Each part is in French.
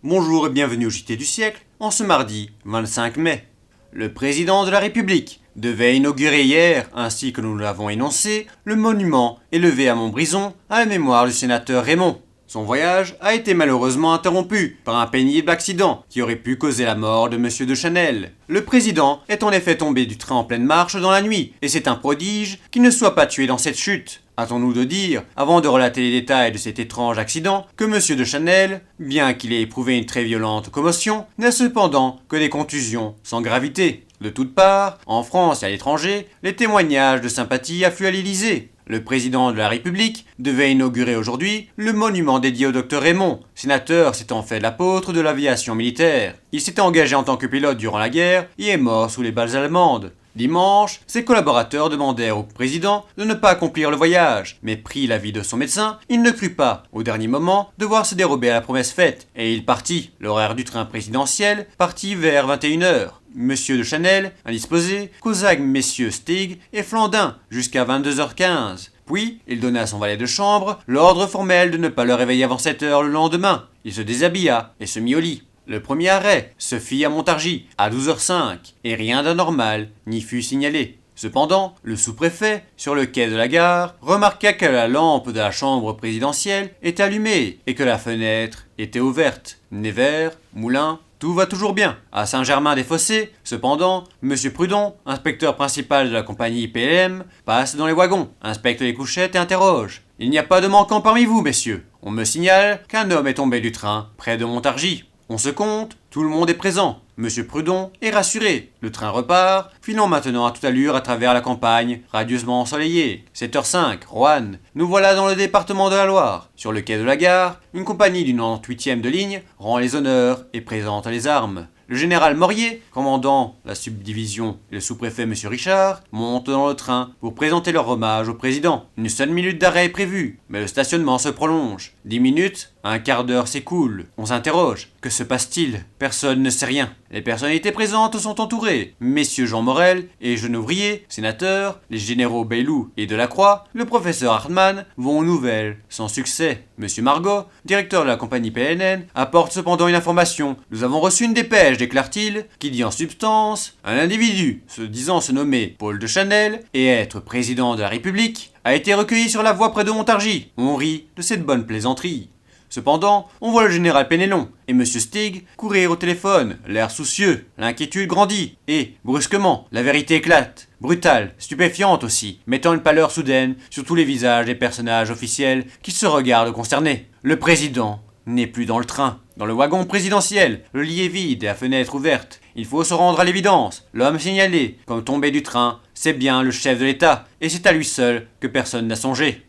Bonjour et bienvenue au JT du siècle, en ce mardi 25 mai. Le président de la République devait inaugurer hier, ainsi que nous l'avons énoncé, le monument élevé à Montbrison à la mémoire du sénateur Raymond. Son voyage a été malheureusement interrompu par un pénible accident qui aurait pu causer la mort de Monsieur de Chanel. Le président est en effet tombé du train en pleine marche dans la nuit, et c'est un prodige qu'il ne soit pas tué dans cette chute. Hâtons-nous de dire, avant de relater les détails de cet étrange accident, que Monsieur de Chanel, bien qu'il ait éprouvé une très violente commotion, n'a cependant que des contusions sans gravité. De toutes parts, en France et à l'étranger, les témoignages de sympathie affluent à l'Élysée. Le président de la République devait inaugurer aujourd'hui le monument dédié au docteur Raymond, sénateur s'étant fait l'apôtre de l'aviation militaire. Il s'était engagé en tant que pilote durant la guerre et est mort sous les balles allemandes. Dimanche, ses collaborateurs demandèrent au président de ne pas accomplir le voyage, mais pris l'avis de son médecin, il ne crut pas, au dernier moment, devoir se dérober à la promesse faite, et il partit. L'horaire du train présidentiel partit vers 21h. Monsieur de Chanel, indisposé, causa avec messieurs Stig et Flandin jusqu'à 22h15. Puis, il donna à son valet de chambre l'ordre formel de ne pas le réveiller avant 7h le lendemain. Il se déshabilla et se mit au lit. Le premier arrêt se fit à Montargis, à 12h05, et rien d'anormal n'y fut signalé. Cependant, le sous-préfet, sur le quai de la gare, remarqua que la lampe de la chambre présidentielle était allumée et que la fenêtre était ouverte. Nevers, Moulin, tout va toujours bien. À Saint-Germain-des-Fossés, cependant, M. Prudon, inspecteur principal de la compagnie PLM, passe dans les wagons, inspecte les couchettes et interroge. « Il n'y a pas de manquant parmi vous, messieurs. On me signale qu'un homme est tombé du train, près de Montargis. » On se compte, tout le monde est présent. Monsieur Prudon est rassuré. Le train repart, filant maintenant à toute allure à travers la campagne, radieusement ensoleillée. 7h05, Roanne. Nous voilà dans le département de la Loire. Sur le quai de la gare, une compagnie du 98e de ligne rend les honneurs et présente les armes. Le général Morier, commandant la subdivision, et le sous-préfet M. Richard montent dans le train pour présenter leur hommage au président. Une seule minute d'arrêt est prévue, mais le stationnement se prolonge. 10 minutes, un quart d'heure s'écoule. On s'interroge. Que se passe-t-il? Personne ne sait rien. Les personnalités présentes sont entourées. Messieurs Jean Morel et Genouvrier, sénateurs, les généraux Bailou et Delacroix, le professeur Hartmann vont aux nouvelles, sans succès. Monsieur Margot, directeur de la compagnie PNN, apporte cependant une information. Nous avons reçu une dépêche, déclare-t-il, qui dit en substance: un individu, se disant se nommer Paul de Chanel et être président de la République, a été recueilli sur la voie près de Montargis. On rit de cette bonne plaisanterie. Cependant, on voit le général Pénélon et M. Stig courir au téléphone, l'air soucieux. L'inquiétude grandit et, brusquement, la vérité éclate. Brutale, stupéfiante aussi, mettant une pâleur soudaine sur tous les visages des personnages officiels qui se regardent concernés. Le président n'est plus dans le train. Dans le wagon présidentiel, le lit est vide et la fenêtre ouverte. Il faut se rendre à l'évidence. L'homme signalé, comme tombé du train, c'est bien le chef de l'État, et c'est à lui seul que personne n'a songé.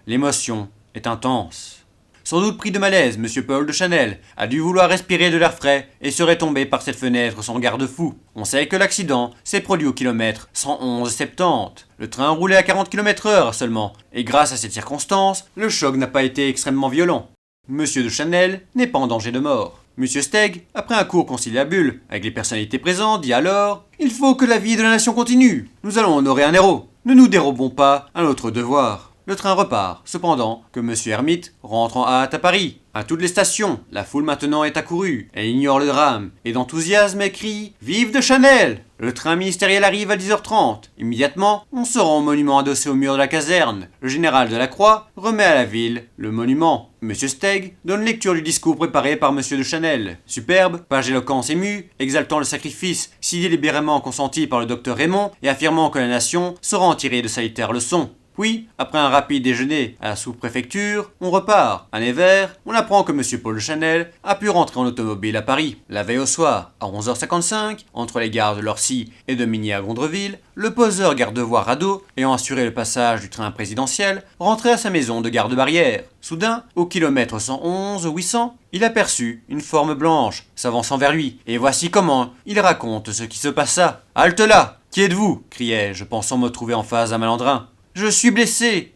L'émotion est intense. Sans doute pris de malaise, M. Paul de Chanel a dû vouloir respirer de l'air frais et serait tombé par cette fenêtre sans garde-fou. On sait que l'accident s'est produit au kilomètre 111,70. Le train roulait à 40 km/h seulement, et grâce à cette circonstance, le choc n'a pas été extrêmement violent. M. de Chanel n'est pas en danger de mort. M. Steg, après un court conciliabule avec les personnalités présentes, dit alors: « Il faut que la vie de la nation continue. Nous allons honorer un héros. Ne nous dérobons pas à notre devoir. » Le train repart, cependant que M. Hermite rentre en hâte à Paris. À toutes les stations, la foule maintenant est accourue. Elle ignore le drame, et d'enthousiasme elle crie « Vive de Chanel !» Le train ministériel arrive à 10h30. Immédiatement, on se rend au monument adossé au mur de la caserne. Le général Delacroix remet à la ville le monument. M. Steg donne lecture du discours préparé par M. de Chanel. Superbe, page d'éloquence émue, exaltant le sacrifice si délibérément consenti par le docteur Raymond et affirmant que la nation saura en tirer de salutaires leçons. Puis, après un rapide déjeuner à la sous-préfecture, on repart. À Nevers, on apprend que M. Paul de Chanel a pu rentrer en automobile à Paris. La veille au soir, à 11h55, entre les gares de Lorcy et de Migny à Gondreville, le poseur garde-voie Radeau, ayant assuré le passage du train présidentiel, rentrait à sa maison de garde-barrière. Soudain, au kilomètre 111-800, il aperçut une forme blanche s'avançant vers lui, et voici comment il raconte ce qui se passa. « Halte là! Qui êtes-vous » criai-je, pensant me trouver en face d'un malandrin. « Je suis blessé,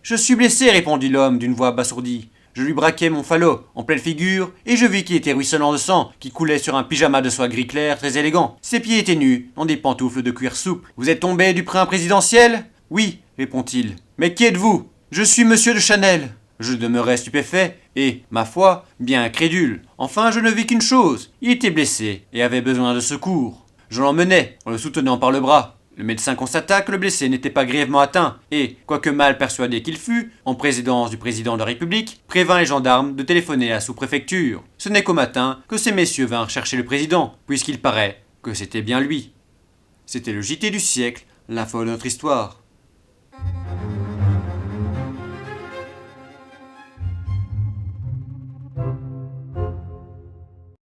répondit l'homme d'une voix abasourdie. Je lui braquai mon falot en pleine figure et je vis qu'il était ruisselant de sang qui coulait sur un pyjama de soie gris clair très élégant. Ses pieds étaient nus dans des pantoufles de cuir souple. Vous êtes tombé du train présidentiel ? Oui, répond-il. Mais qui êtes-vous ? Je suis Monsieur de Chanel. Je demeurai stupéfait et, ma foi, bien incrédule. Enfin, je ne vis qu'une chose, il était blessé et avait besoin de secours. Je l'emmenai, en le soutenant par le bras. Le médecin constata que le blessé n'était pas grièvement atteint et, quoique mal persuadé qu'il fût, en présidence du président de la République, prévint les gendarmes de téléphoner à la sous-préfecture. Ce n'est qu'au matin que ces messieurs vinrent chercher le président, puisqu'il paraît que c'était bien lui. C'était le JT du siècle, l'info de notre histoire.